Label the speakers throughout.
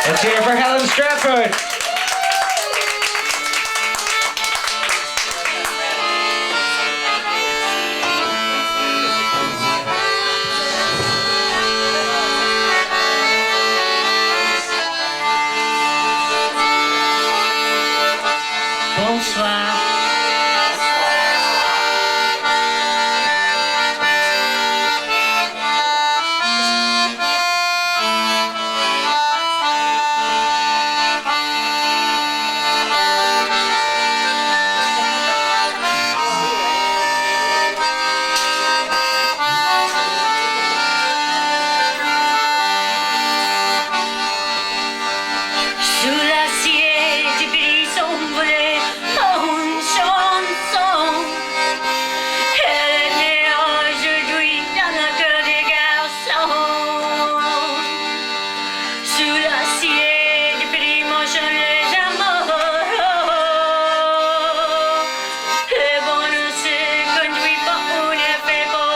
Speaker 1: Let's hear it for Helen Stratford.
Speaker 2: Bonsoir. Sous l'acier du brise ombré, une chanson. Elle est née aujourd'hui dans le cœur des garçons. Sous l'acier du brise mangeant les amours. Et bon ne se conduit pas, on est fait beau.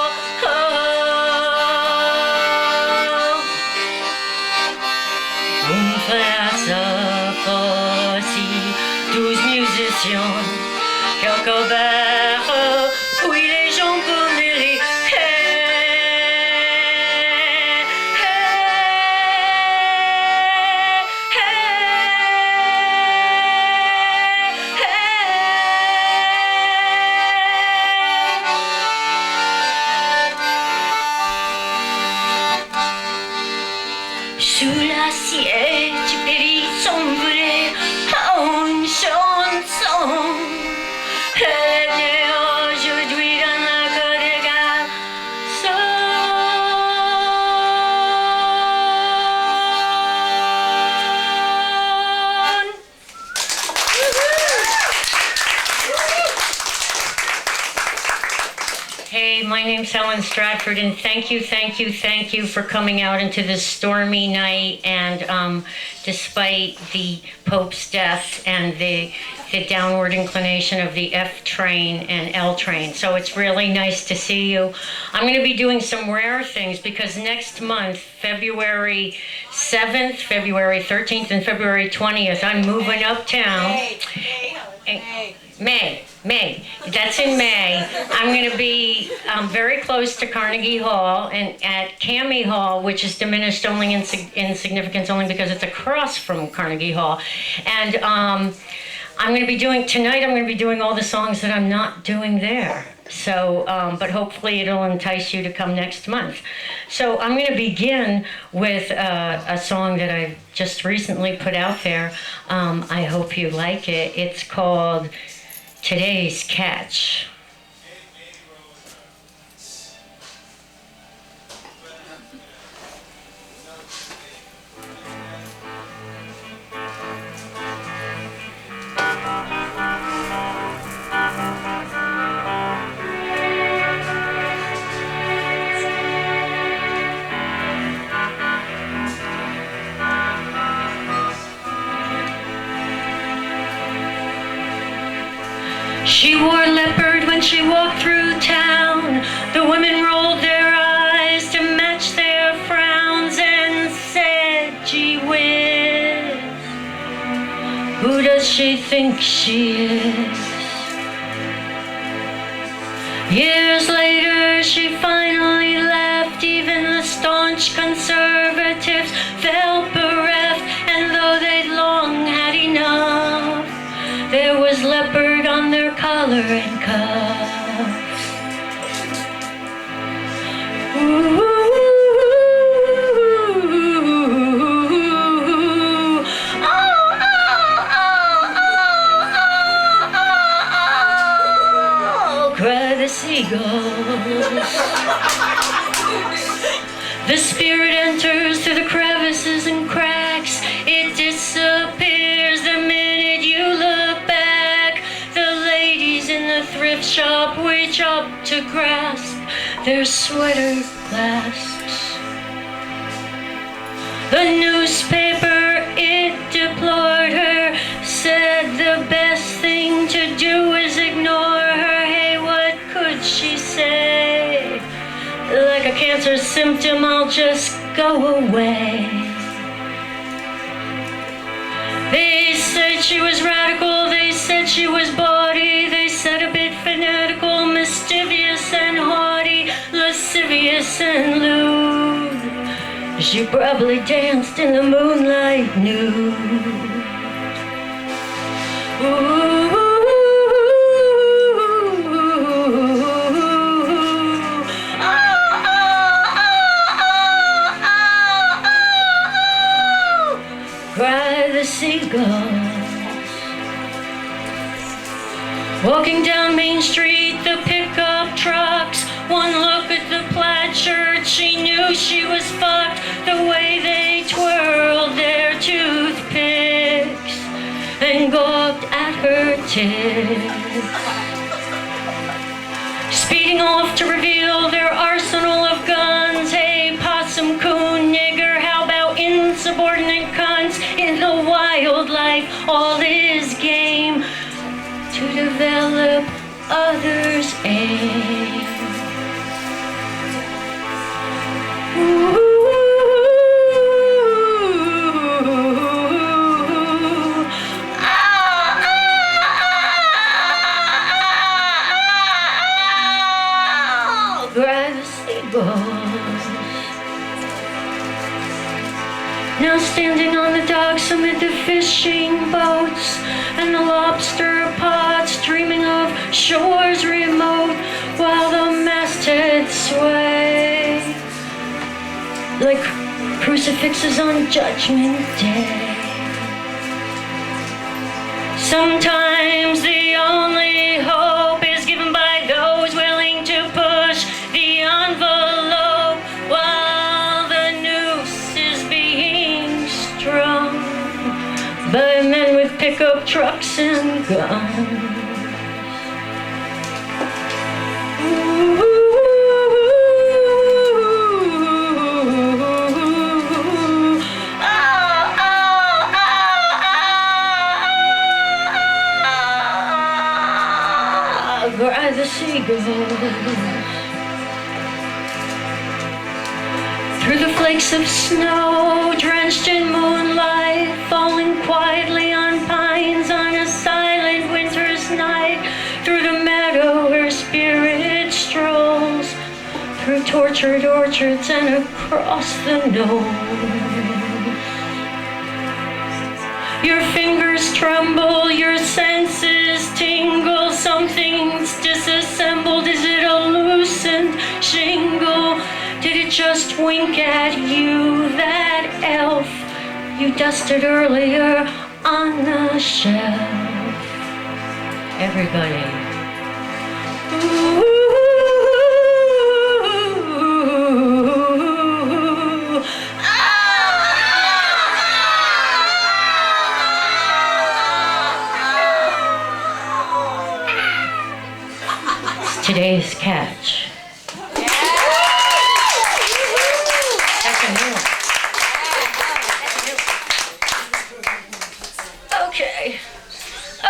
Speaker 2: Une place aussi, 12 musiciens, quelques verres, oui les gens pour les sous l'acier du péri sombré, une chanson. Elle est née aujourd'hui dans la cour des garçons. Hey, my name's Helen Stratford, and thank you for coming out into this stormy night. And despite the Pope's death and the downward inclination of the F train and L train, so it's really nice to see you. I'm going to be doing some rare things because next month, February 7th, February 13th, and February 20th, I'm moving uptown. May. That's in May. I'm going to be very close to Carnegie Hall and at Cami Hall, which is diminished only in significance only because it's across from Carnegie Hall. And I'm going to be doing all the songs that I'm not doing there. So, but hopefully it'll entice you to come next month. So I'm going to begin with a song that I've just recently put out there. I hope you like it. It's called Today's Catch. She wore leopard when she walked through town. The women rolled their eyes to match their frowns and said, gee whiz, who does she think she is? Years later she finally left. Even the staunch conservatives felt bereft, and though they'd long had enough, there was leopard on their collar and cuffs. Ooh, oh, cry the seagulls. The spirit enters through the crevices and cracks. It disappears the minute you look back. The ladies in the thrift shop reach up to grasp their sweater clasps. The newspaper, it deplored her, said the best thing to do is ignore her. Hey, what could she say? Like a cancer symptom, I'll just go away. she was radical, they said she was bawdy, they said a bit fanatical, mischievous and haughty, lascivious and lewd. She probably danced in the moonlight nude. Ooh. Cry the seagulls. Walking down Main Street, the pickup trucks. One look at the plaid shirt, she knew she was fucked. The way they twirled their toothpicks and gawked at her tits. Speeding off to reveal their arsenal of guns. Hey, possum, coon, nigger, how about insubordinate cunts? In the wildlife, all is game to develop others' aim. Ooh. Now standing on the docks amid the fishing boats and the lobster pots, dreaming of shores remote, while the mastheads sway like crucifixes on Judgment Day. Sometimes the only hope is given by those willing to push the envelope while the noose is being strung by men with pickup trucks and guns. Cry the seagulls. Through the flakes of snow, drenched in moonlight, falling quietly on pines on a silent winter's night, through the meadow where spirit strolls, through tortured orchards and across the nose. Your fingers tremble, your senses tingle, something's disassembled. Is it a loosened shingle? Did it just wink at you, that elf you dusted earlier on the shelf? Everybody. Ooh. Today's catch.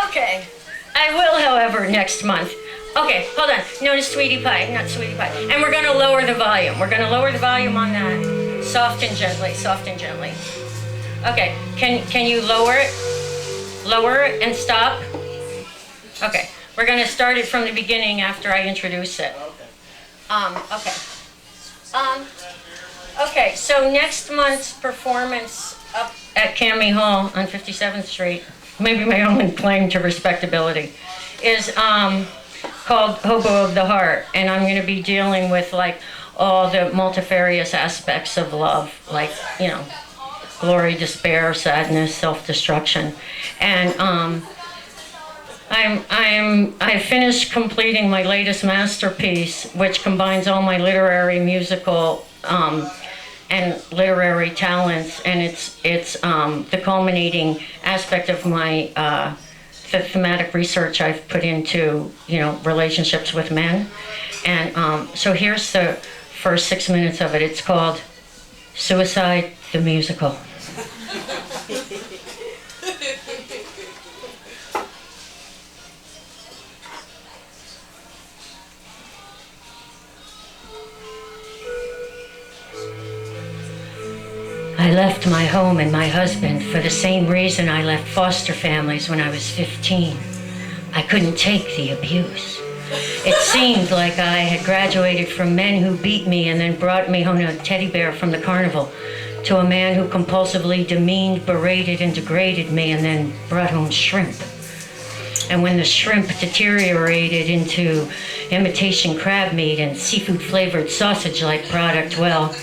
Speaker 2: Okay. I will, however, next month. Okay, hold on. No, it's Sweetie Pie, not Sweetie Pie. And we're gonna lower the volume. We're gonna lower the volume on that. Soft and gently, soft and gently. Okay, can you lower it? Lower it and stop? Okay. We're going to start it from the beginning after I introduce it. Okay, so next month's performance up at Cami Hall on 57th Street, maybe my only claim to respectability, is called Hobo of the Heart. And I'm going to be dealing with like all the multifarious aspects of love, like, you know, glory, despair, sadness, self-destruction. And I finished completing my latest masterpiece, which combines all my literary, musical, and literary talents, and it's the culminating aspect of my the thematic research I've put into, you know, relationships with men. And so here's the first 6 minutes of it. It's called Suicide the Musical. I left my home and my husband for the same reason I left foster families when I was 15. I couldn't take the abuse. It seemed like I had graduated from men who beat me and then brought me home a teddy bear from the carnival to a man who compulsively demeaned, berated, and degraded me and then brought home shrimp. And when the shrimp deteriorated into imitation crab meat and seafood-flavored sausage-like product, well,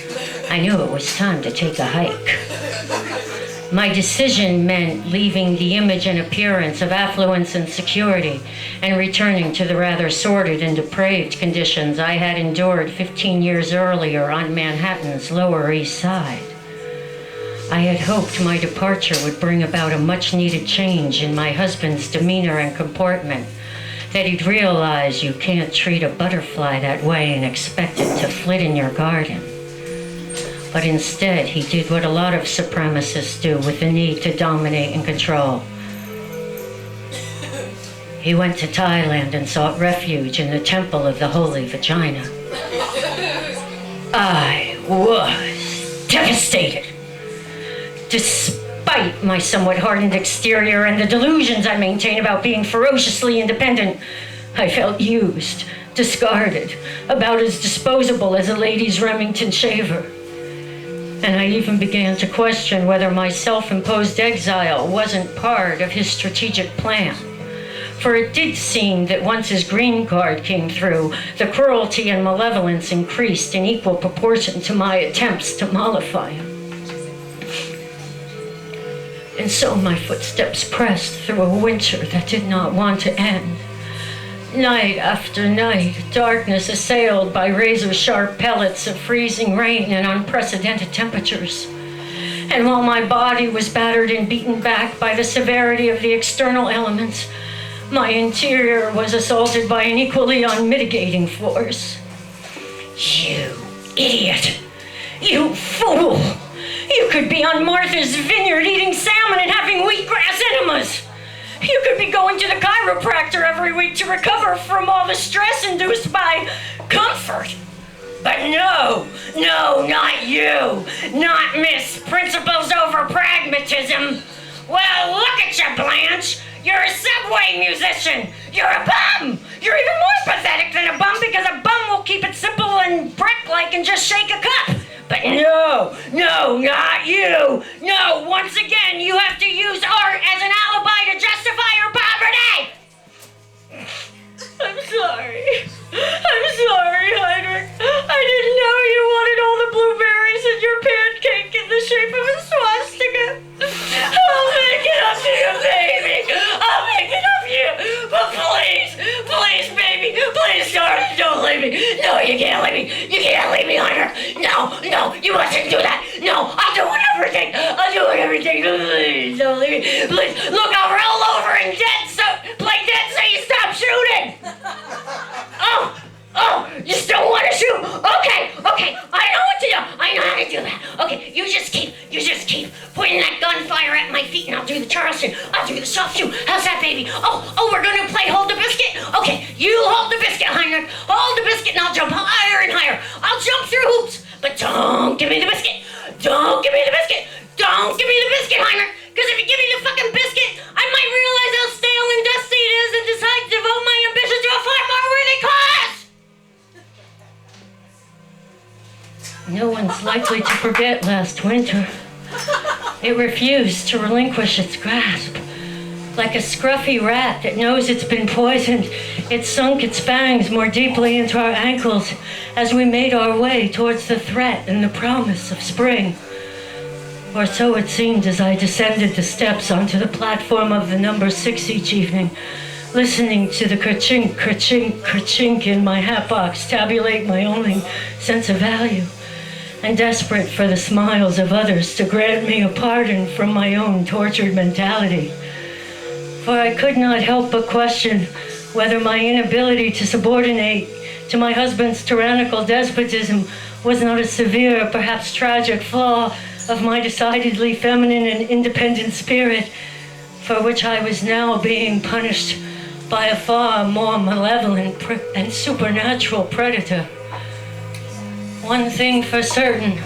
Speaker 2: I knew it was time to take a hike. My decision meant leaving the image and appearance of affluence and security and returning to the rather sordid and depraved conditions I had endured 15 years earlier on Manhattan's Lower East Side. I had hoped my departure would bring about a much-needed change in my husband's demeanor and comportment, that he'd realize you can't treat a butterfly that way and expect it to flit in your garden. But instead, he did what a lot of supremacists do with the need to dominate and control. He went to Thailand and sought refuge in the temple of the Holy Vagina. I was devastated. Despite my somewhat hardened exterior and the delusions I maintain about being ferociously independent, I felt used, discarded, about as disposable as a lady's Remington shaver. And I even began to question whether my self-imposed exile wasn't part of his strategic plan. For it did seem that once his green card came through, the cruelty and malevolence increased in equal proportion to my attempts to mollify him. And so my footsteps pressed through a winter that did not want to end. Night after night, darkness assailed by razor-sharp pellets of freezing rain and unprecedented temperatures. And while my body was battered and beaten back by the severity of the external elements, my interior was assaulted by an equally unmitigating force. You idiot! You fool! You could be on Martha's Vineyard eating salmon and having wheatgrass enemas. You could be going to the chiropractor every week to recover from all the stress induced by comfort. But no, not you. Not Miss Principles over Pragmatism. Well, look at you, Blanche. You're a subway musician. You're a bum. You're even more pathetic than a bum because a bum will keep it simple and brick-like and just shake a cup. But no, not you. No, once again, you have to use art as an alibi to justify your poverty. I'm sorry, Heinrich. I didn't know you wanted all the blueberries in your pancake in the shape of a swastika. I'll make it up to you, baby. I'll make it up to you. But please, baby, please, darling, don't leave me. No, you can't leave me. You can't leave me, Heinrich. No, you mustn't do that. No, I'll do everything. Please, don't leave me. Please, look, I'll roll over and play dead so you stop shooting. Oh, you still want to shoot? Okay, I know what to do. I know how to do that. Okay, you just keep pointing that gunfire at my feet and I'll do the Charleston. I'll do the soft shoe. How's that, baby? Oh, we're going to play Hold the Biscuit? Okay, you hold the biscuit, Heinrich. Hold the biscuit and I'll jump higher and higher. I'll jump through hoops, but don't give me the biscuit. Don't give me the biscuit. Don't give me the biscuit, Heinrich. Because if you give me the fucking biscuit, I might realize how stale and dusty it is and decide to devote my ambition to a far more worthy cause. No one's likely to forget last winter. It refused to relinquish its grasp. Like a scruffy rat that knows it's been poisoned, it sunk its fangs more deeply into our ankles as we made our way towards the threat and the promise of spring. Or so it seemed as I descended the steps onto the platform of the number 6 each evening, listening to the kerchink, kerchink, kerchink in my hatbox tabulate my only sense of value, and desperate for the smiles of others to grant me a pardon from my own tortured mentality. For I could not help but question whether my inability to subordinate to my husband's tyrannical despotism was not a severe, perhaps tragic flaw of my decidedly feminine and independent spirit, for which I was now being punished by a far more malevolent and supernatural predator. One thing for certain,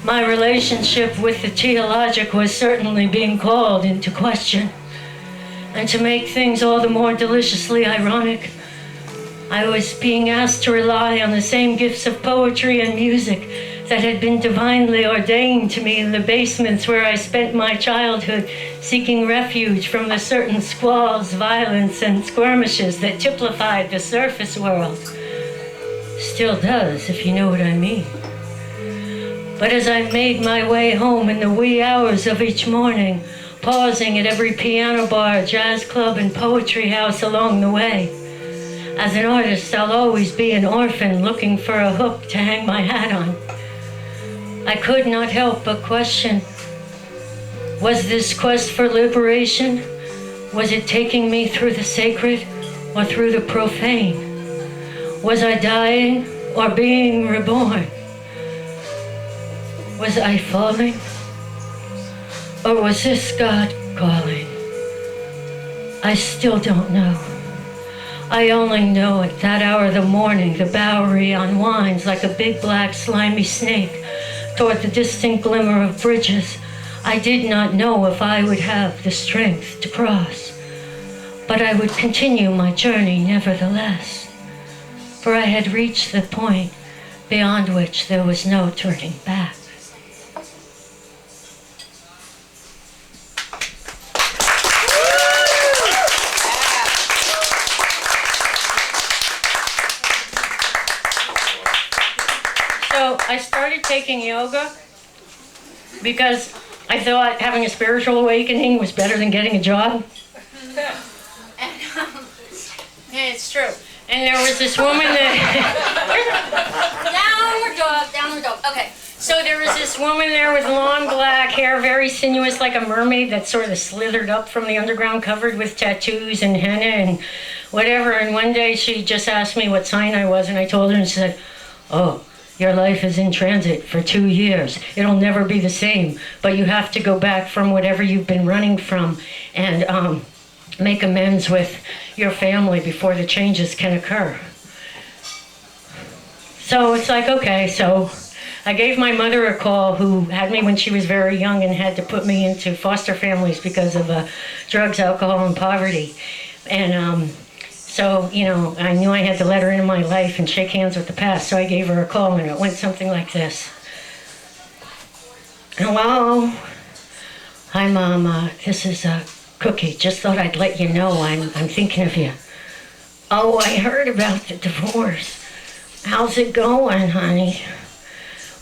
Speaker 2: My relationship with the theologic was certainly being called into question. And to make things all the more deliciously ironic, I was being asked to rely on the same gifts of poetry and music that had been divinely ordained to me in the basements where I spent my childhood, seeking refuge from the certain squalls, violence, and skirmishes that typified the surface world. Still does, if you know what I mean. But as I made my way home in the wee hours of each morning, pausing at every piano bar, jazz club, and poetry house along the way, as an artist, I'll always be an orphan looking for a hook to hang my hat on. I could not help but question, was this quest for liberation? Was it taking me through the sacred or through the profane? Was I dying or being reborn? Was I falling? Or was this God calling? I still don't know. I only know at that hour of the morning, the Bowery unwinds like a big black slimy snake toward the distant glimmer of bridges. I did not know if I would have the strength to cross, but I would continue my journey nevertheless, for I had reached the point beyond which there was no turning back. So I started taking yoga because I thought having a spiritual awakening was better than getting a job. And it's true. And there was this woman that... Downward dog. Okay. So there was this woman there with long black hair, very sinuous like a mermaid that sort of slithered up from the underground, covered with tattoos and henna and whatever. And one day she just asked me what sign I was, and I told her, and she said, "Oh, your life is in transit for 2 years. It'll never be the same, but you have to go back from whatever you've been running from and make amends with your family before the changes can occur." So it's like, okay, so I gave my mother a call, who had me when she was very young and had to put me into foster families because of drugs, alcohol, and poverty. And so, you know, I knew I had to let her into my life and shake hands with the past, so I gave her a call, and it went something like this. "Hello? Hi, Mom. This is Cookie. Just thought I'd let you know I'm thinking of you. Oh, I heard about the divorce. How's it going, honey?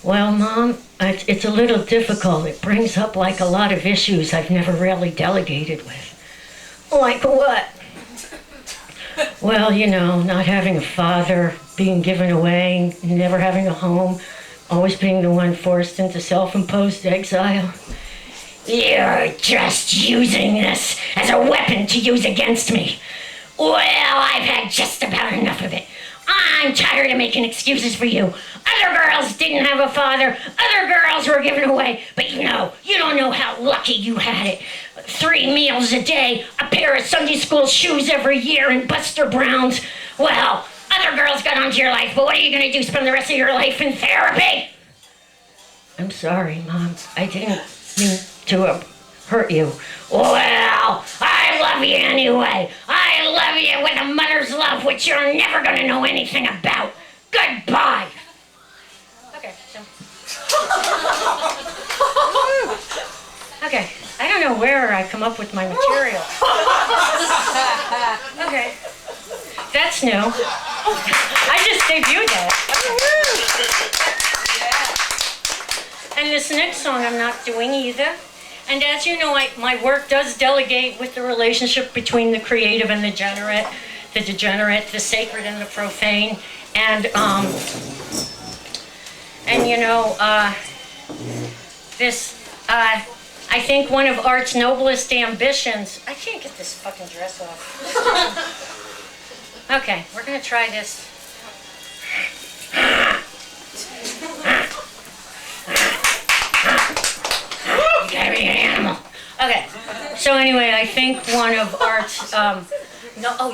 Speaker 2: Well, Mom, it's a little difficult. It brings up like a lot of issues I've never really delegated with." "Like what?" "Well, you know, not having a father, being given away, never having a home, always being the one forced into self-imposed exile." "You're just using this as a weapon to use against me. Well, I've had just about enough of it. I'm tired of making excuses for you. Other girls didn't have a father. Other girls were given away. But you don't know how lucky you had it. 3 meals a day, a pair of Sunday school shoes every year, and Buster Browns. Well, other girls got onto your life, but what are you going to do, spend the rest of your life in therapy?" "I'm sorry, Mom. I didn't mean to hurt you." "Well, I love you anyway. I love you with a mother's love, which you're never going to know anything about. Goodbye." Okay, so... Okay, I don't know where I come up with my material. Okay, that's new. I just debuted that. Okay. And this next song I'm not doing either. And as you know, my work does delegate with the relationship between the creative and the degenerate, the sacred and the profane. And you know, I think one of art's noblest ambitions... I can't get this fucking dress off. Okay, we're gonna try this. You gotta be an animal. Okay, so anyway, I think one of art's...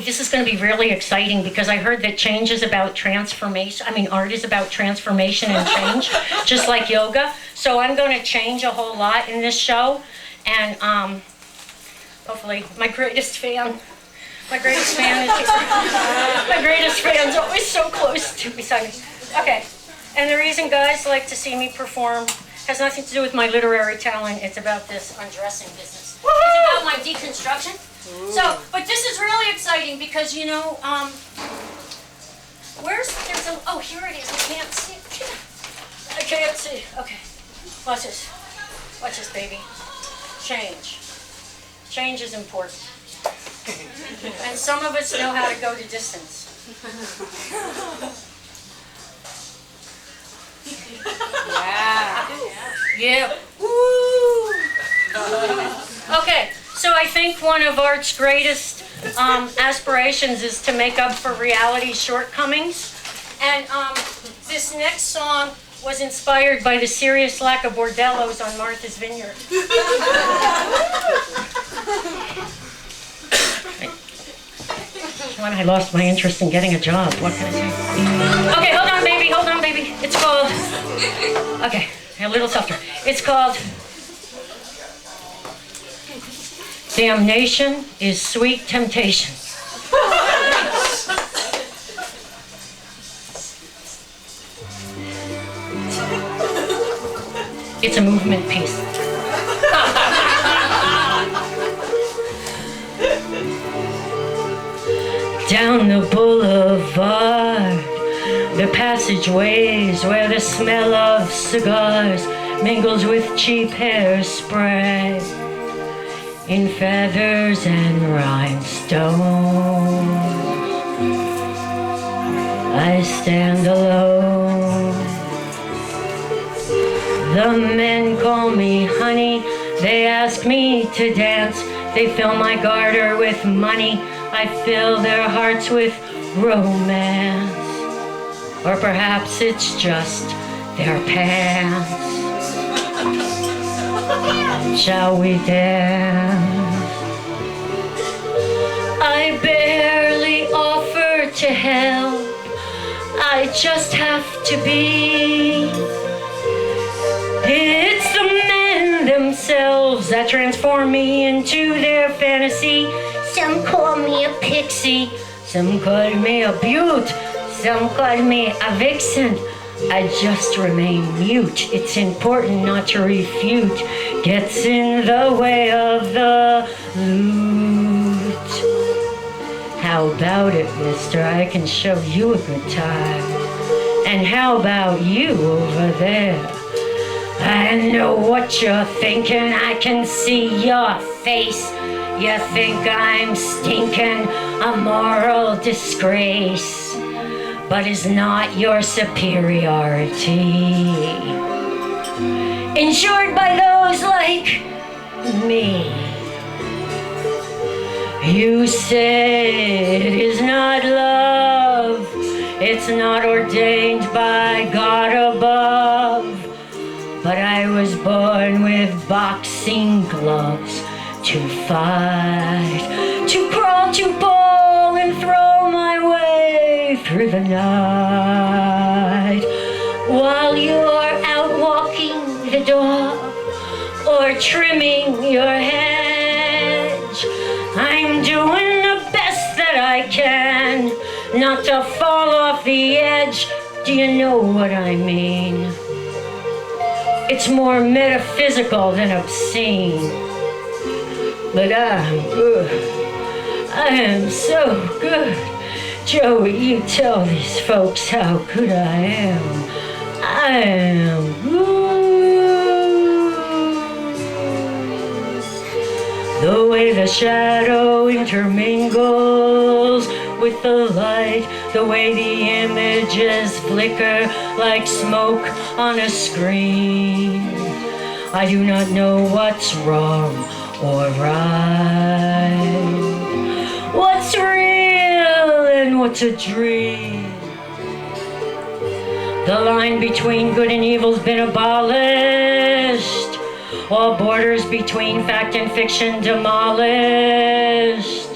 Speaker 2: this is going to be really exciting because I heard that change is about transformation. I mean, art is about transformation and change, just like yoga. So I'm going to change a whole lot in this show, and hopefully my greatest fan is always so close to beside me. Okay, and the reason guys like to see me perform has nothing to do with my literary talent. It's about this undressing business. It's about my deconstruction. So, but this is really exciting because, you know, oh, here it is. I can't see it. I can't see. Okay. Watch this. Watch this, baby. Change. Change is important. And some of us know how to go the distance. Yeah. Woo! Okay, so I think one of art's greatest aspirations is to make up for reality's shortcomings. And this next song was inspired by the serious lack of bordellos on Martha's Vineyard. When I lost my interest in getting a job, what can I say? Okay, hold on, baby. It's called, okay, a little softer. It's called Damnation is Sweet Temptation. It's a movement piece. Down the boulevard, the passageways where the smell of cigars mingles with cheap hairspray, in feathers and rhinestones, I stand alone. The men call me honey, they ask me to dance, they fill my garter with money, I fill their hearts with romance. Or perhaps it's just their pants. Shall we dance? I barely offer to help, I just have to be. It's the men themselves that transform me into their fantasy. Some call me a pixie, some call me a beaut, some call me a vixen. I just remain mute. It's important not to refute. Gets in the way of the loot. How about it, mister? I can show you a good time. And how about you over there? I know what you're thinking. I can see your face. You think I'm stinking, a moral disgrace, but is not your superiority ensured by those like me? You say it is not love, it's not ordained by God above, but I was born with boxing gloves to fight, to crawl, to ball, and throw my way through the night. While you're out walking the dog or trimming your hedge, I'm doing the best that I can not to fall off the edge. Do you know what I mean? It's more metaphysical than obscene. But I'm good. I am so good. Joey, you tell these folks how good I am. I am good. The way the shadow intermingles with the light, the way the images flicker like smoke on a screen. I do not know what's wrong or right, what's real and what's a dream. The line between good and evil's been abolished, all borders between fact and fiction demolished.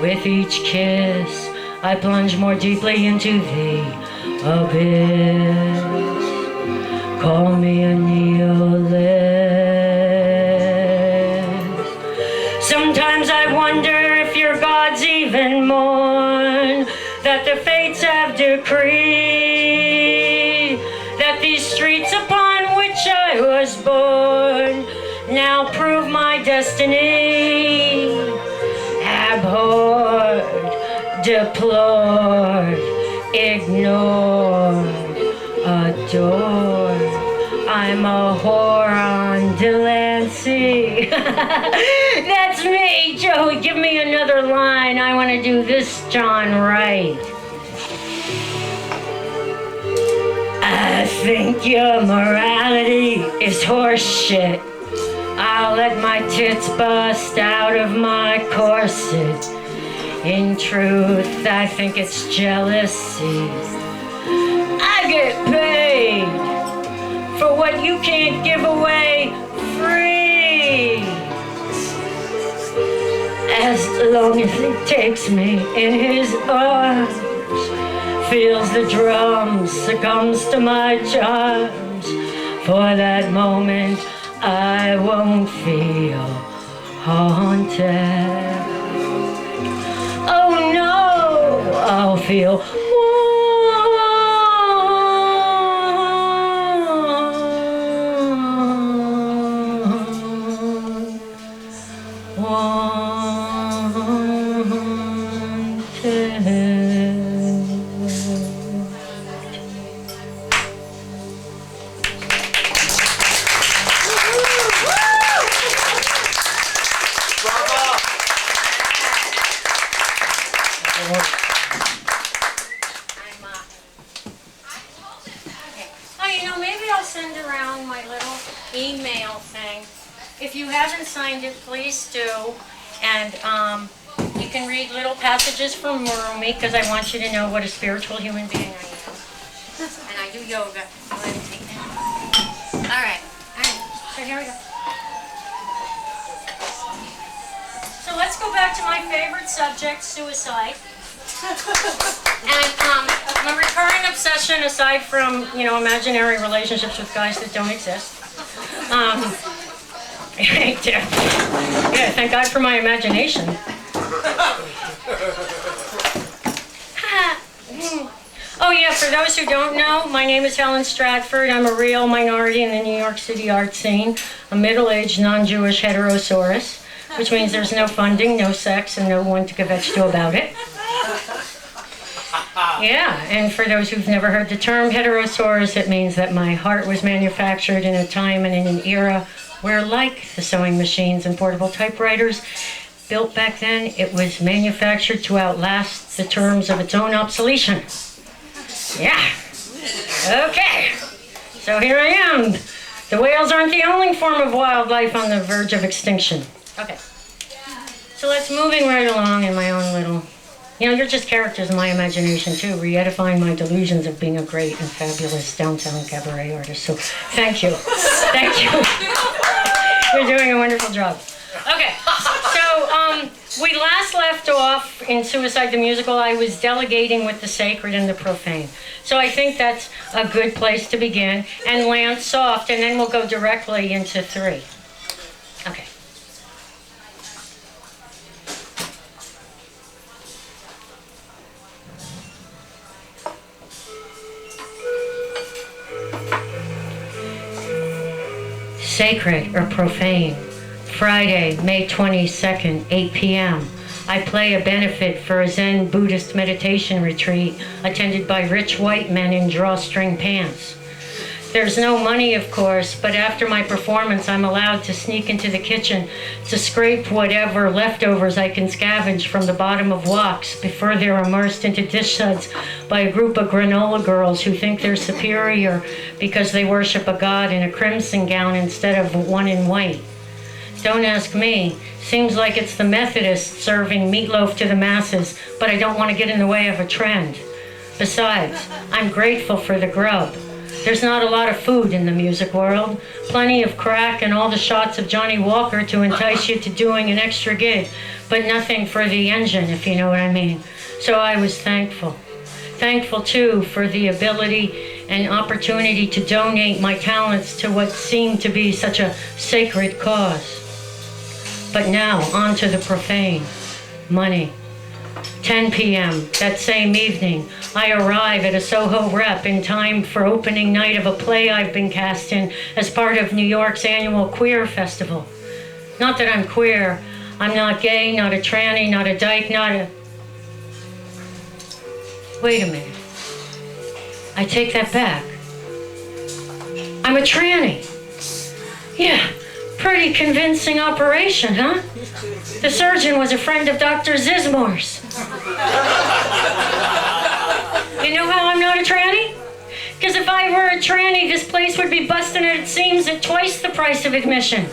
Speaker 2: With each kiss, I plunge more deeply into the abyss. call me a nihilist. Sometimes I wonder if your gods even mourn that the fates have decreed that these streets upon which I was born now prove my destiny. Abhorred, deplored, ignored, adored. I'm a whore on Delancey. That's me, Joey. Give me another line. I want to do this John right. I think your morality is horse shit. I'll let my tits bust out of my corset. In truth, I think it's jealousy. I get paid for what you can't give away free. As long as he takes me in his arms, feels the drums, succumbs to my charms. For that moment, I won't feel haunted. Oh no, I'll feel if you haven't signed it, please do. And you can read little passages from Rumi because I want you to know what a spiritual human being I am. And I do yoga. All right. So here we go. So let's go back to my favorite subject, suicide. And I'm a recurring obsession aside from, imaginary relationships with guys that don't exist. Yeah, thank God for my imagination. Oh yeah, for those who don't know, my name is Helen Stratford. I'm a real minority in the New York City art scene, a middle-aged non-Jewish heterosaurus, which means there's no funding, no sex, and no one to kvetch to about it. Yeah, and for those who've never heard the term heterosaurus, it means that my heart was manufactured in a time and in an era where, like the sewing machines and portable typewriters built back then, it was manufactured to outlast the terms of its own obsolescence. Yeah. Okay. So here I am. The whales aren't the only form of wildlife on the verge of extinction. Okay. So let's moving right along in my own little... you're just characters in my imagination, too, re-edifying my delusions of being a great and fabulous downtown cabaret artist. So, thank you. Thank you. You're doing a wonderful job. Okay, so we last left off in Suicide the Musical. I was delegating with the sacred and the profane. So I think that's a good place to begin and land soft, and then we'll go directly into 3. Okay. Sacred or profane. Friday, May 22nd, 8 p.m. I play a benefit for a Zen Buddhist meditation retreat attended by rich white men in drawstring pants. There's no money, of course, but after my performance, I'm allowed to sneak into the kitchen to scrape whatever leftovers I can scavenge from the bottom of woks before they're immersed into dish suds by a group of granola girls who think they're superior because they worship a god in a crimson gown instead of one in white. Don't ask me. Seems like it's the Methodists serving meatloaf to the masses, but I don't want to get in the way of a trend. Besides, I'm grateful for the grub. There's not a lot of food in the music world. Plenty of crack and all the shots of Johnny Walker to entice you to doing an extra gig, but nothing for the engine, if you know what I mean. So I was thankful. Thankful, too, for the ability an opportunity to donate my talents to what seemed to be such a sacred cause. But now, on to the profane. Money. 10 p.m. that same evening, I arrive at a Soho Rep in time for opening night of a play I've been cast in as part of New York's annual queer festival. Not that I'm queer. I'm not gay, not a tranny, not a dyke, not a... Wait a minute. I take that back. I'm a tranny. Yeah, pretty convincing operation, huh? The surgeon was a friend of Dr. Zizmore's. You know how I'm not a tranny? Because if I were a tranny, this place would be busting at its seams at twice the price of admission.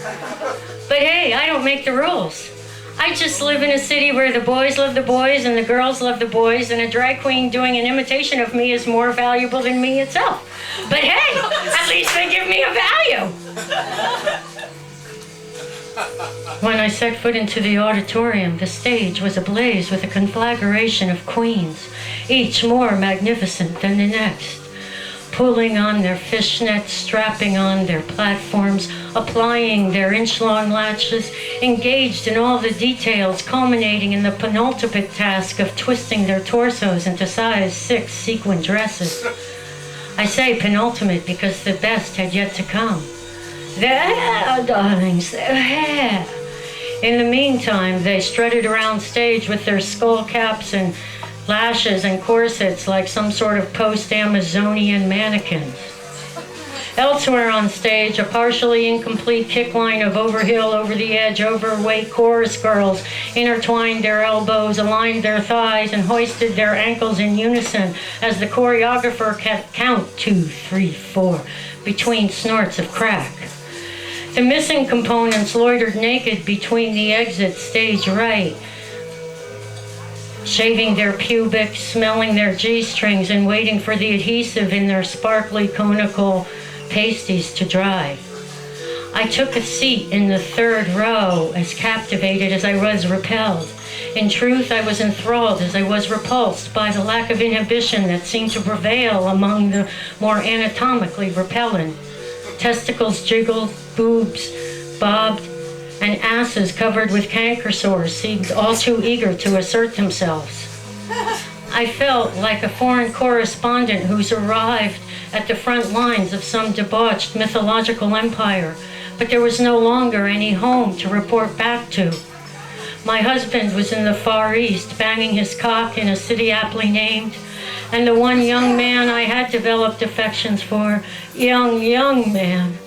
Speaker 2: But hey, I don't make the rules. I just live in a city where the boys love the boys and the girls love the boys, and a drag queen doing an imitation of me is more valuable than me itself. But hey, at least they give me a value. When I set foot into the auditorium, the stage was ablaze with a conflagration of queens, each more magnificent than the next, pulling on their fishnets, strapping on their platforms, applying their inch-long latches, engaged in all the details, culminating in the penultimate task of twisting their torsos into size 6 sequin dresses. I say penultimate because the best had yet to come. Their hair, darlings, their hair. In the meantime, they strutted around stage with their skull caps and lashes and corsets like some sort of post-Amazonian mannequins. Elsewhere on stage, a partially incomplete kick line of overhill, over-the-edge, overweight chorus girls intertwined their elbows, aligned their thighs, and hoisted their ankles in unison as the choreographer kept count 2, 3, 4 between snorts of crack. The missing components loitered naked between the exits, stage right, shaving their pubic, smelling their G-strings, and waiting for the adhesive in their sparkly conical pasties to dry. I took a seat in the 3rd row, as captivated as I was repelled. In truth, I was enthralled as I was repulsed by the lack of inhibition that seemed to prevail among the more anatomically repellent. Testicles jiggled, boobs bobbed, and asses covered with canker sores seemed all too eager to assert themselves. I felt like a foreign correspondent who's arrived at the front lines of some debauched mythological empire, but there was no longer any home to report back to. My husband was in the Far East, banging his cock in a city aptly named, and the one young man I had developed affections for, young man,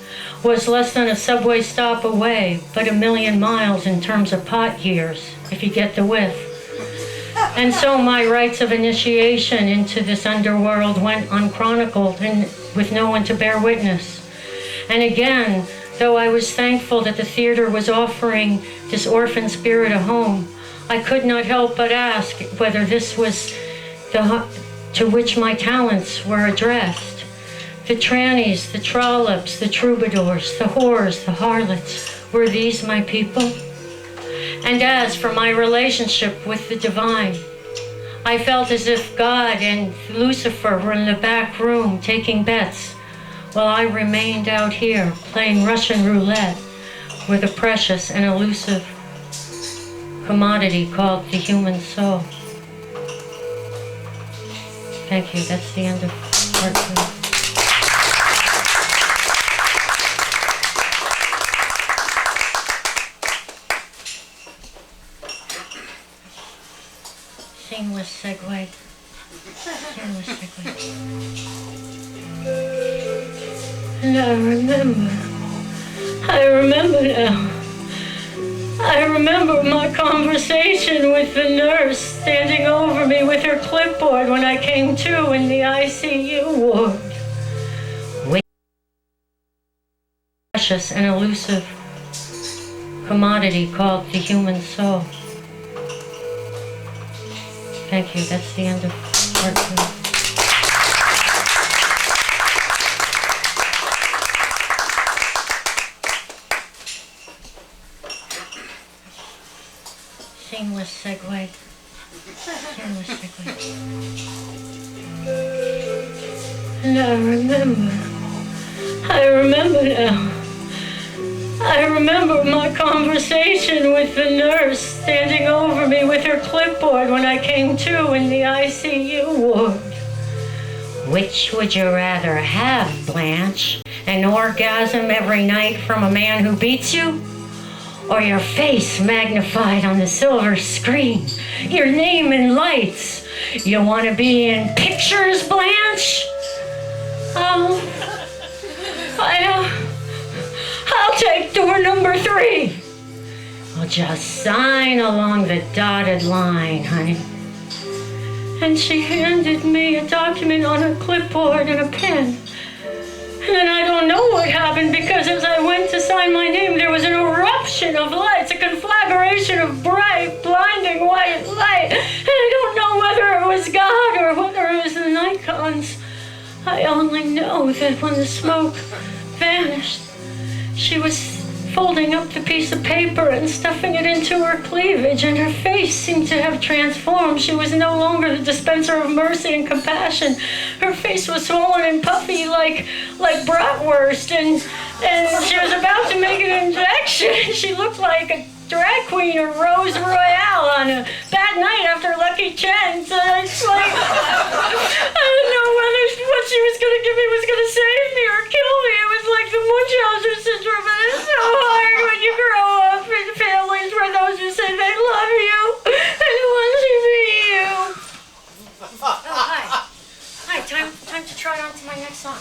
Speaker 2: was less than a subway stop away, but 1,000,000 miles in terms of pot years, if you get the whiff. And so my rites of initiation into this underworld went unchronicled and with no one to bear witness. And again, though I was thankful that the theater was offering this orphan spirit a home, I could not help but ask whether this was to which my talents were addressed. The trannies, the trollops, the troubadours, the whores, the harlots, were these my people? And as for my relationship with the divine, I felt as if God and Lucifer were in the back room taking bets, while I remained out here playing Russian roulette with a precious and elusive commodity called the human soul. Thank you. That's the end of part 2. Seamless segue. Seamless segue. And I remember now. I remember my conversation with the nurse standing over me with her clipboard when I came to in the ICU ward. With precious and elusive commodity called the human soul. Thank you. That's the end of part 2. Seamless segue. Seamless segue. And I remember now. I remember my conversation with the nurse standing over me with her clipboard when I came to in the ICU ward. Which would you rather have, Blanche? An orgasm every night from a man who beats you? Or your face magnified on the silver screen? Your name in lights? You want to be in pictures, Blanche? I'll take door number 3. I'll just sign along the dotted line, honey. And she handed me a document on a clipboard and a pen. And then I don't know what happened, because as I went to sign my name, there was an eruption of lights, a conflagration of bright, blinding white light. And I don't know whether it was God or whether it was the Nikons. I only know that when the smoke vanished, she was folding up the piece of paper and stuffing it into her cleavage, and her face seemed to have transformed. She was no longer the dispenser of mercy and compassion. Her face was swollen and puffy like bratwurst, and she was about to make an injection. She looked like a drag queen or Rose Royale on a bad night after Lucky Chance. It's like, I don't know whether what she was going to give me was going to save me or kill me. It was like the Munchausen syndrome, and it's so hard when you grow up in families where those who say they love you and want to be you. Oh, hi. Hi, time to try on to my next song.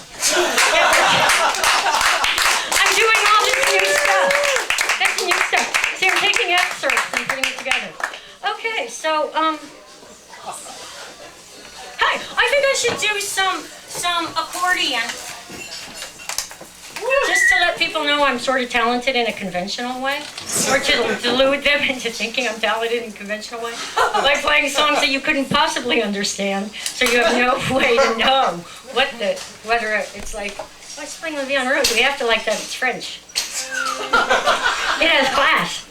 Speaker 2: I'm doing all this new stuff. That's new stuff. See, I'm taking excerpts and putting it together. Okay, so, hi, I think I should do some accordion. Just to let people know I'm sort of talented in a conventional way. Or to delude them into thinking I'm talented in a conventional way. Like playing songs that you couldn't possibly understand, so you have no way to know whether it's like, oh, it's playing with Vion Road. We have to like that, it's French. It has class.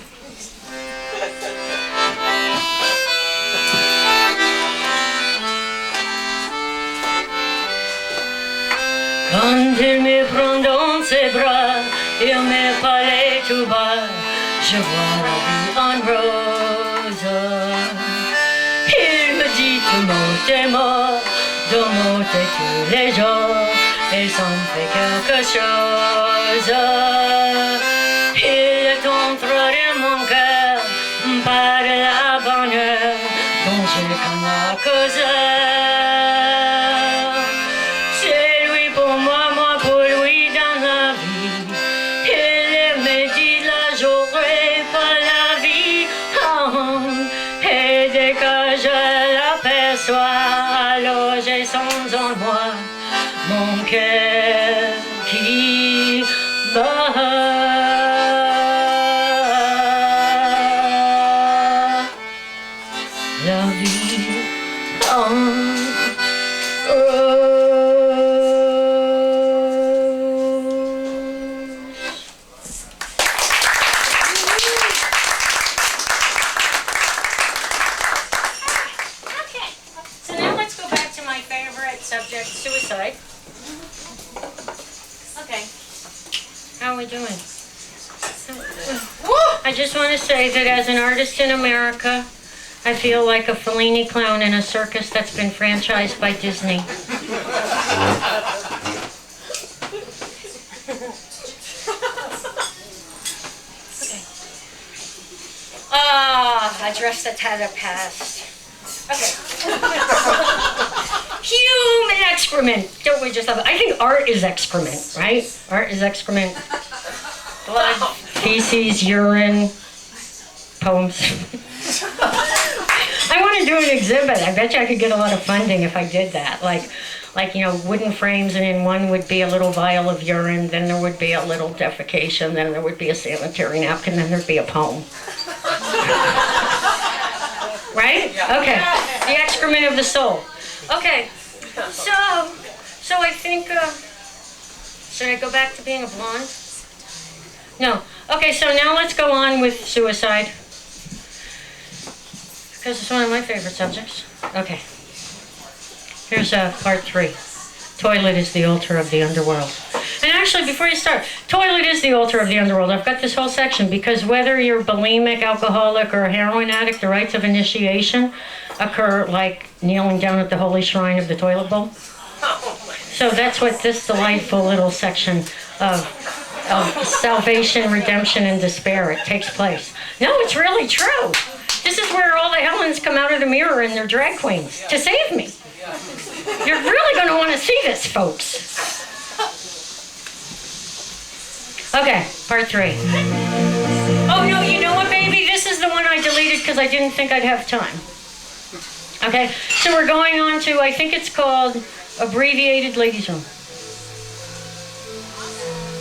Speaker 2: Quand il me prend dans ses bras, il me parlait tout bas, je vois la vie en rose. Il me dit tout mot est mort, deux mots et tous les jours, et ça me fait quelque chose. Il est entre mon cœur, par la bonne heure, dont j'ai comme la cause. Alors j'ai sans en moi mon cœur qui bat. La vie en rose. Subject, suicide. Okay. How are we doing? I just want to say that as an artist in America, I feel like a Fellini clown in a circus that's been franchised by Disney. Okay. A dress that had a past. Okay. Human excrement. Don't we just love it? I think art is excrement, right? Art is excrement. Blood, feces, urine, poems. I want to do an exhibit. I bet you I could get a lot of funding if I did that. Like, wooden frames, and in one would be a little vial of urine, then there would be a little defecation, then there would be a sanitary napkin, then there'd be a poem. Right? Okay. The excrement of the soul. Okay. So I think, should I go back to being a blonde? No. Okay, so now let's go on with suicide. Because it's one of my favorite subjects. Okay. Here's part 3. Toilet is the altar of the underworld. And actually, before you start, toilet is the altar of the underworld. I've got this whole section because whether you're bulimic, alcoholic, or a heroin addict, the rites of initiation occur like kneeling down at the holy shrine of the toilet bowl. So that's what this delightful little section of salvation, redemption, and despair, it takes place. No, it's really true. This is where all the Helens come out of the mirror and they're drag queens to save me. You're really going to want to see this, folks. Okay, part 3. Oh, no, you know what, baby? This is the one I deleted because I didn't think I'd have time. Okay, so we're going on to, I think it's called Abbreviated Ladies' Room.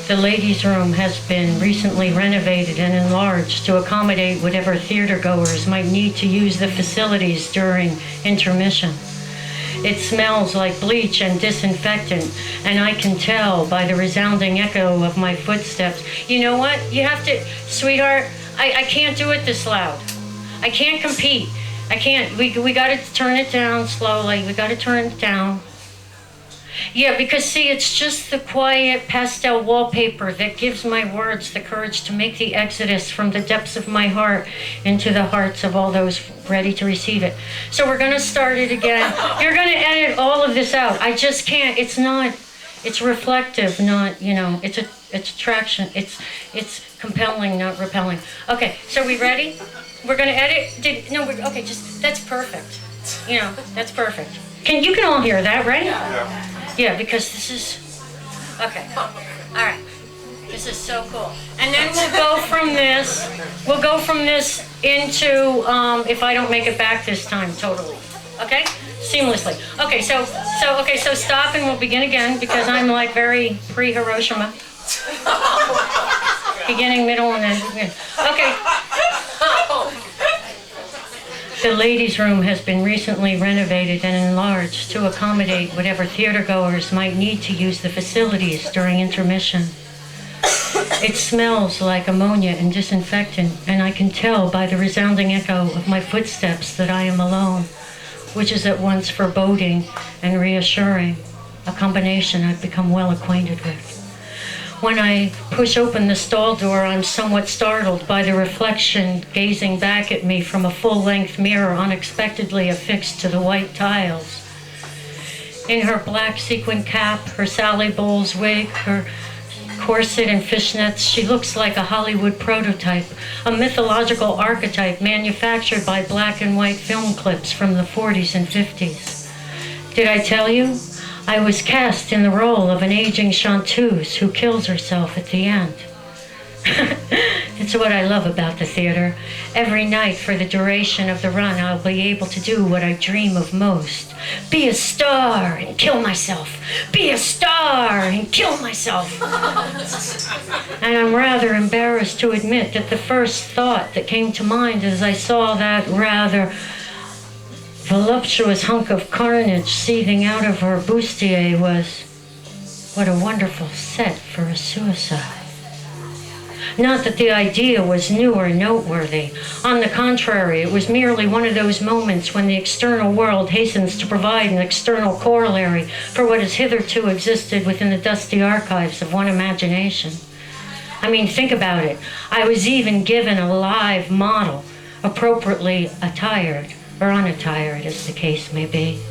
Speaker 2: The ladies' room has been recently renovated and enlarged to accommodate whatever theater goers might need to use the facilities during intermission. It smells like bleach and disinfectant, and I can tell by the resounding echo of my footsteps. You know what? You have to, sweetheart, I can't do it this loud. I can't compete. I can't. We got to turn it down slowly. We got to turn it down. Yeah, because see, it's just the quiet pastel wallpaper that gives my words the courage to make the exodus from the depths of my heart into the hearts of all those ready to receive it. So we're going to start it again. You're going to edit all of this out. I just can't. It's not, it's reflective, not, it's attraction. It's compelling, not repelling. Okay, so we ready? We're going to edit. Okay, just, that's perfect. That's perfect. You can all hear that, right? Yeah, because this is, okay. All right. This is so cool. And then we'll go from this into, if I don't make it back this time, totally. Okay? Seamlessly. Okay, so stop and we'll begin again because I'm like very pre-Hiroshima. Beginning, middle, and then, okay. The ladies' room has been recently renovated and enlarged to accommodate whatever theater goers might need to use the facilities during intermission. It smells like ammonia and disinfectant, and I can tell by the resounding echo of my footsteps that I am alone, which is at once foreboding and reassuring, a combination I've become well acquainted with. When I push open the stall door, I'm somewhat startled by the reflection gazing back at me from a full-length mirror unexpectedly affixed to the white tiles. In her black sequin cap, her Sally Bowles wig, her corset and fishnets, she looks like a Hollywood prototype, a mythological archetype manufactured by black and white film clips from the 40s and 50s. Did I tell you? I was cast in the role of an aging chanteuse who kills herself at the end. It's what I love about the theater. Every night for the duration of the run, I'll be able to do what I dream of most. Be a star and kill myself. Be a star and kill myself. And I'm rather embarrassed to admit that the first thought that came to mind as I saw that rather voluptuous hunk of carnage seething out of her bustier was, what a wonderful set for a suicide. Not that the idea was new or noteworthy. On the contrary, it was merely one of those moments when the external world hastens to provide an external corollary for what has hitherto existed within the dusty archives of one imagination. I mean, think about it. I was even given a live model, appropriately attired, or unattired, as the case may be.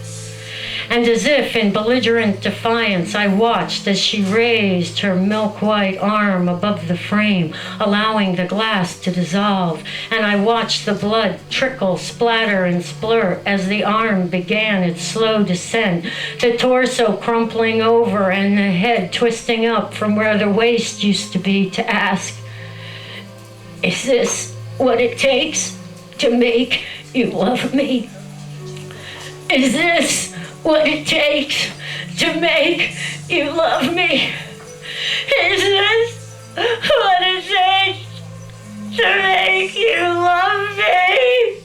Speaker 2: And as if in belligerent defiance, I watched as she raised her milk-white arm above the frame, allowing the glass to dissolve, and I watched the blood trickle, splatter, and splurt as the arm began its slow descent, the torso crumpling over and the head twisting up from where the waist used to be to ask, is this what it takes to make you love me? Is this what it takes to make you love me? Is this what it takes to make you love me?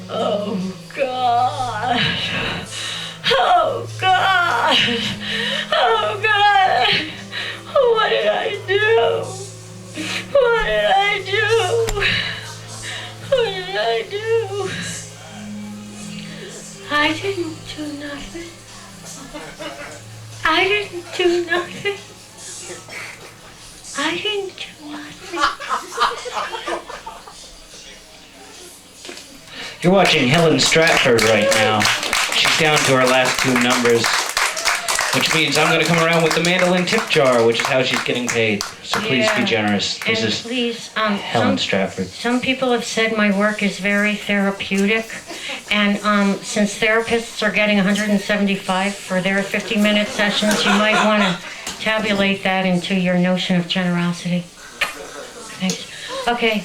Speaker 2: Oh God. Oh God. Oh God. What did I do? What did I do? What did I do? I didn't do nothing. I didn't do nothing. I didn't do nothing.
Speaker 1: You're watching Helen Stratford right now. She's down to her last 2 numbers, which means I'm going to come around with the mandolin tip jar, which is how she's getting paid. So please be generous. This
Speaker 2: And
Speaker 1: is
Speaker 2: please,
Speaker 1: Helen Stratford.
Speaker 2: some people have said my work is very therapeutic, and since therapists are getting 175 for their 50-minute sessions, you might want to tabulate that into your notion of generosity. Thanks. Okay,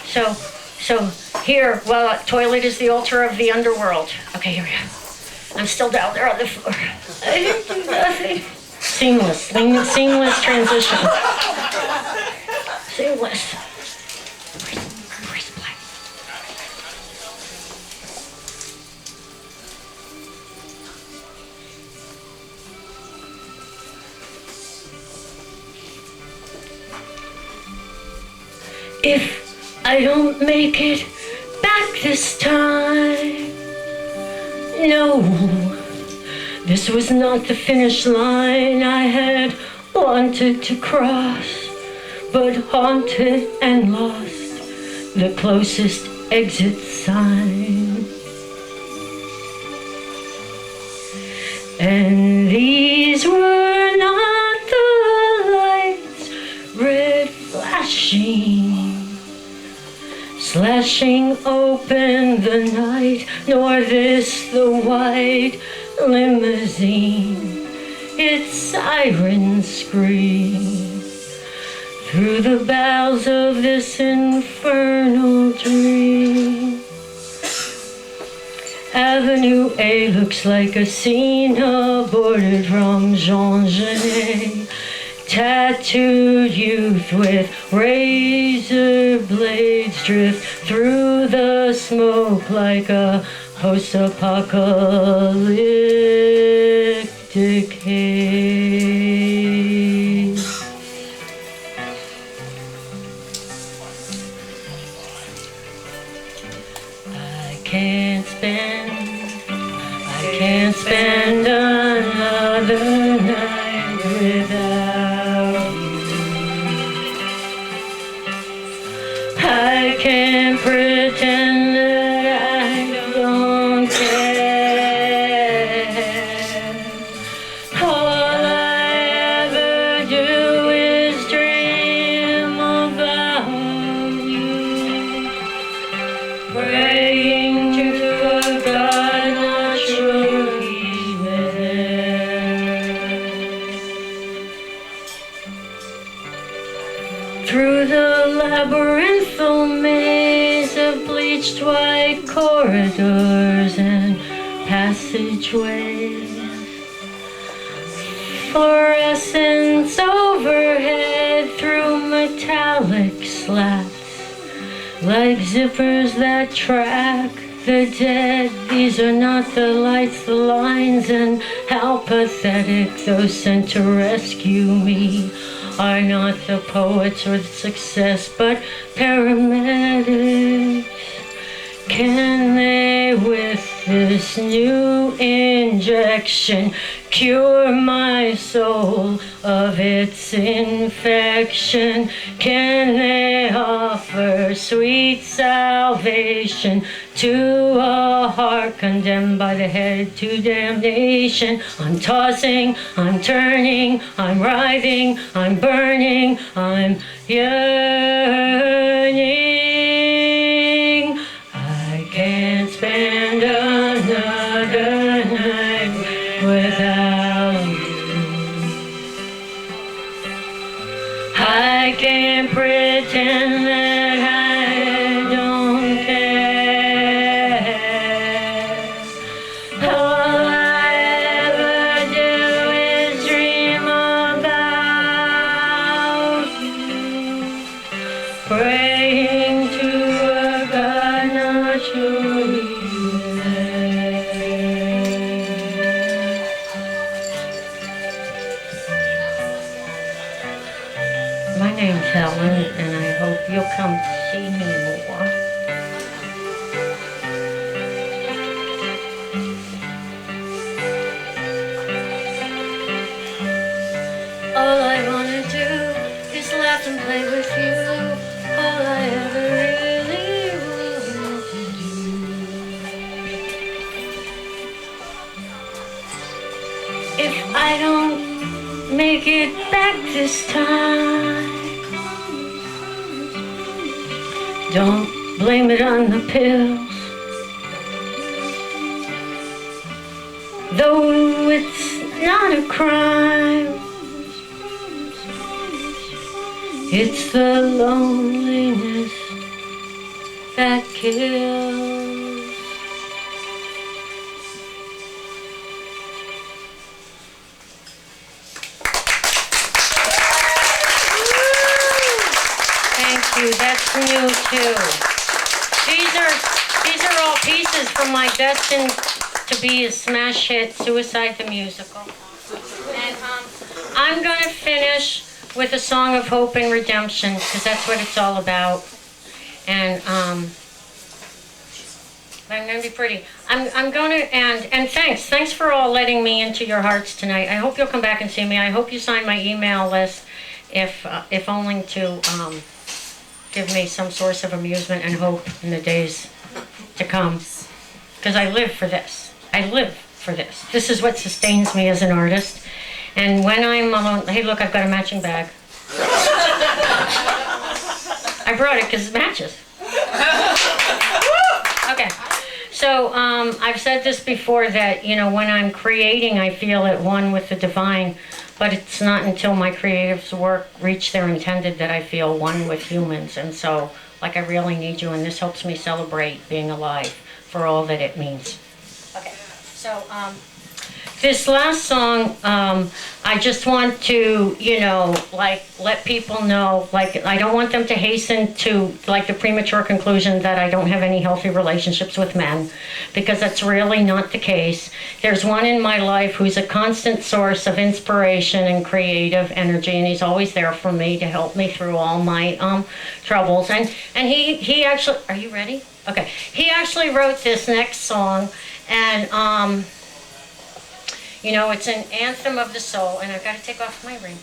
Speaker 2: so here, well, toilet is the altar of the underworld. Okay, here we go. I'm still down there on the floor. I didn't do nothing. Seamless transition. Seamless. Where's Black? If I don't make it back this time, no, this was not the finish line I had wanted to cross, but haunted and lost the closest exit sign. And these were not the lights, red flashing, slashing open the night, nor this the white limousine, its sirens scream through the bowels of this infernal dream. Avenue A looks like a scene aborted from Jean Genet. Tattooed youth with razor blades drift through the smoke like a post-apocalyptic haze. I can't spend another night without you. I can't pretend that I don't care. All I ever do is dream about you, praying to a God not sure he's there. Through the labyrinthal maze of bleached white corridors and passageways, fluorescence overhead through metallic slats, like zippers that track the dead. These are not the lights, the lines, and how pathetic those sent to rescue me are not the poets or the success, but paramedics. Can they, with this new injection, cure my soul of its infection? Can they offer sweet salvation to a heart condemned by the head to damnation? I'm tossing, I'm turning, I'm writhing, I'm burning, I'm yearning. I can't spend another night without you. I can't pretend that I don't care. All I ever do is dream about you, praying to a God not sure he's there. My name's Helen, and I hope you'll come see me more. play with you, all I ever really want to do. If I don't make it back this time, don't blame it on the pills. Though it's not a crime, it's the loneliness that kills. Thank you. That's new too. These are all pieces from my Destined to Be a Smash Hit, Suicide the Musical. And I'm going to finish with a song of hope and redemption, because that's what it's all about. And I'm going to be pretty. I'm going to, and thanks for all letting me into your hearts tonight. I hope you'll come back and see me. I hope you sign my email list, if only to give me some source of amusement and hope in the days to come. Because I live for this. I live for this. This is what sustains me as an artist. And when I'm alone, hey look, I've got a matching bag. I brought it because it matches. Okay. So I've said this before that, you know, when I'm creating, I feel at one with the divine, but it's not until my creative's work reach their intended that I feel one with humans. And so, like, I really need you, and this helps me celebrate being alive for all that it means. Okay, so this last song, I just want to, you know, like, let people know, like, I don't want them to hasten to, like, the premature conclusion that I don't have any healthy relationships with men, because that's really not the case. There's one in my life who's a constant source of inspiration and creative energy, and he's always there for me to help me through all my troubles. And he actually, are you ready? Okay. He actually wrote this next song, and you know, it's an anthem of the soul, and I've got to take off my ring.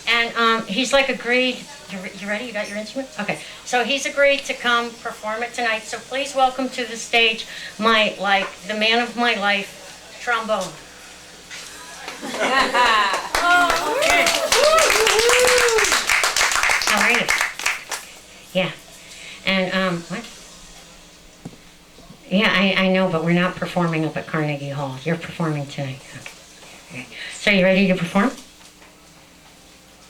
Speaker 2: And he's like agreed. You ready? You got your instrument? Okay. So he's agreed to come perform it tonight. So please welcome to the stage my, like, the man of my life, trombone. How are you? Yeah. And what? Yeah, I know, but we're not performing up at Carnegie Hall. You're performing tonight. Okay. So you ready to perform?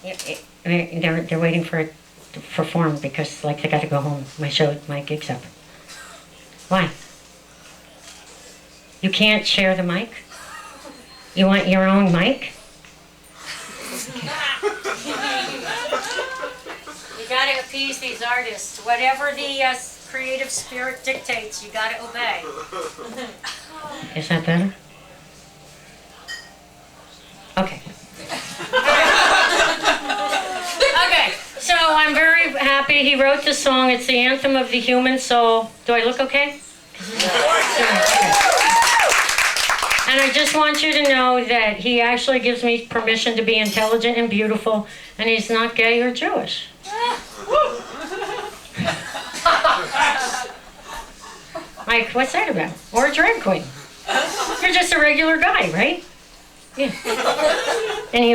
Speaker 2: Yeah, they're waiting for it to perform because, like, they got to go home. My gig's up. Why? You can't share the mic? You want your own mic? Okay. You got to appease these artists. Whatever the creative spirit dictates, you got to obey. Is that better? Okay. Okay, so I'm very happy he wrote this song. It's the anthem of the human soul. Do I look okay? And I just want you to know that he actually gives me permission to be intelligent and beautiful, and he's not gay or Jewish. Like, what's that about? Or a drag queen. You're just a regular guy, right? Yeah. And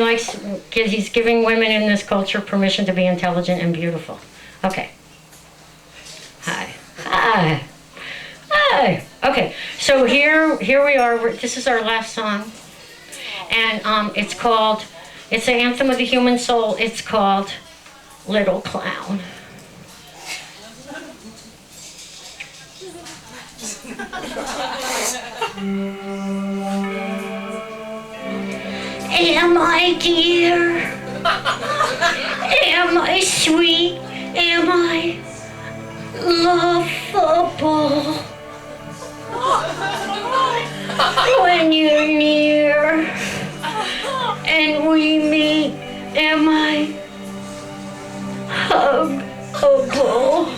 Speaker 2: he's giving women in this culture permission to be intelligent and beautiful. Okay. Hi. Okay, so here we are. This is our last song. And it's the anthem of the human soul. It's called Little Clown. Am I dear? Am I sweet? Am I lovable? When you're near and we meet, am I huggable?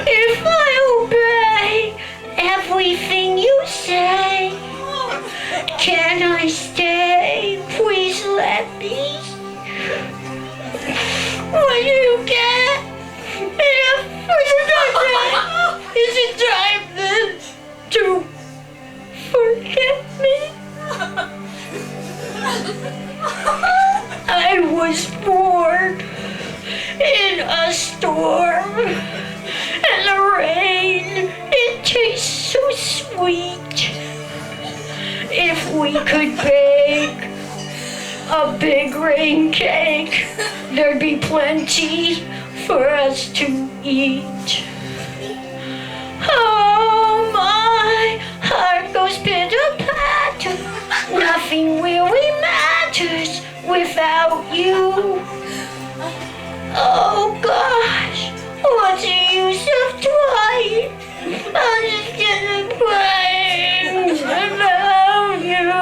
Speaker 2: If I obey everything you say, can I stay? Please let me. in a storm. And the rain, it tastes so sweet. If we could bake a big rain cake, there'd be plenty for us to eat. Oh, my heart goes pitter-patter. Nothing really matters without you. Oh gosh, what's the use of trying? I'm just getting crying without you.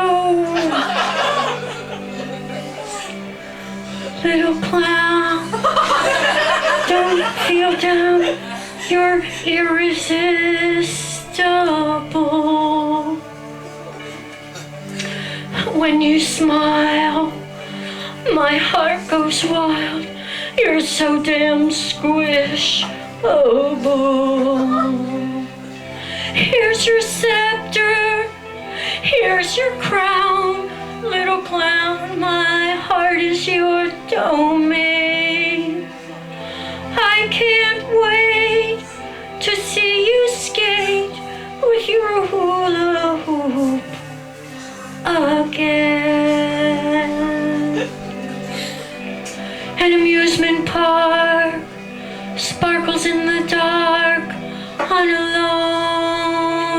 Speaker 2: Little clown, don't feel down. You're irresistible. When you smile, my heart goes wild. You're so damn squishable. Here's your scepter, here's your crown. Little clown, my heart is your domain. I can't wait to see you skate with your hula hoop again. An amusement park sparkles in the dark on a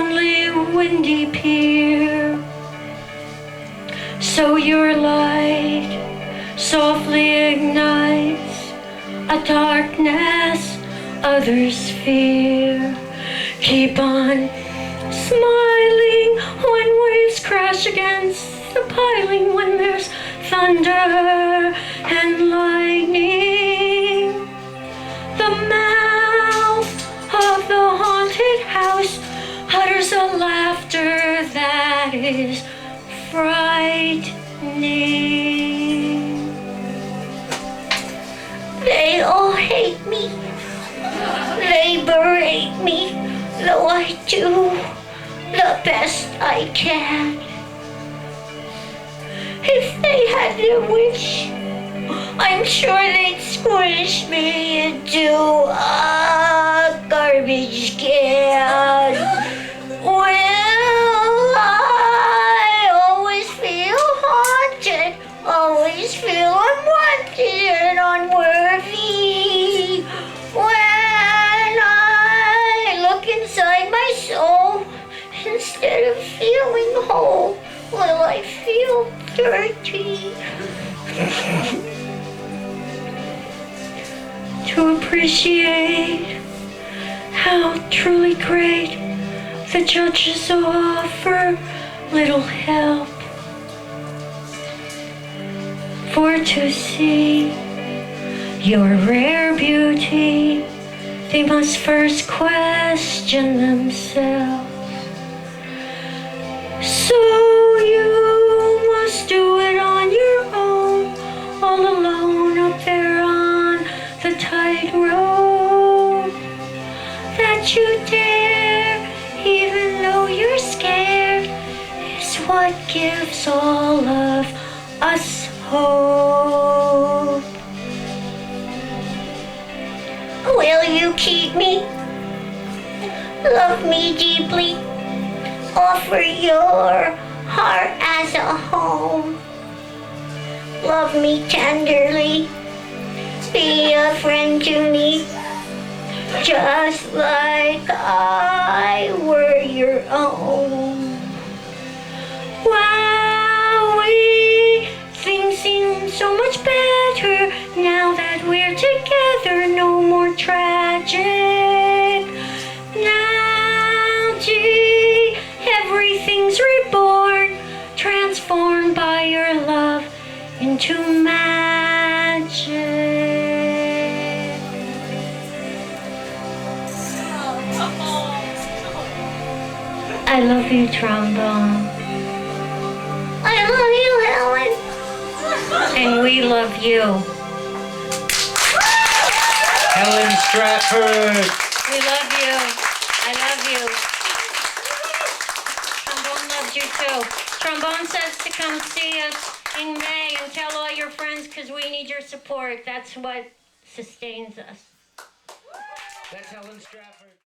Speaker 2: lonely, windy pier. So your light softly ignites a darkness others fear. Keep on smiling when waves crash against the piling, when there's thunder and lightning. The mouth of the haunted house utters a laughter that is frightening. They all hate me, they berate me, though I do the best I can. If they had their wish, I'm sure they'd squish me into a garbage can. Well, I always feel haunted, always feel unwanted and unworthy. When I look inside my soul, instead of feeling whole, well, I feel dirty. To appreciate how truly great the judges offer little help. For to see your rare beauty, they must first question themselves. So you must do it on your own, all alone up there on the tightrope. That you dare, even though you're scared, is what gives all of us hope. Will you keep me? Love me deeply? Offer your heart as a home. Love me tenderly. Be a friend to me, just like I were your own. Wowee, things seem so much better now that we're together. No more tragic. Now, gee, everything's reborn, transformed by your love into magic. I love you, trombone. I love you, Helen. And we love you.
Speaker 1: Helen Stratford.
Speaker 2: We love you. I love you. Trombone loves you too. Trombone says to come see us in May and tell all your friends because we need your support. That's what sustains us.
Speaker 1: That's Helen Stratford.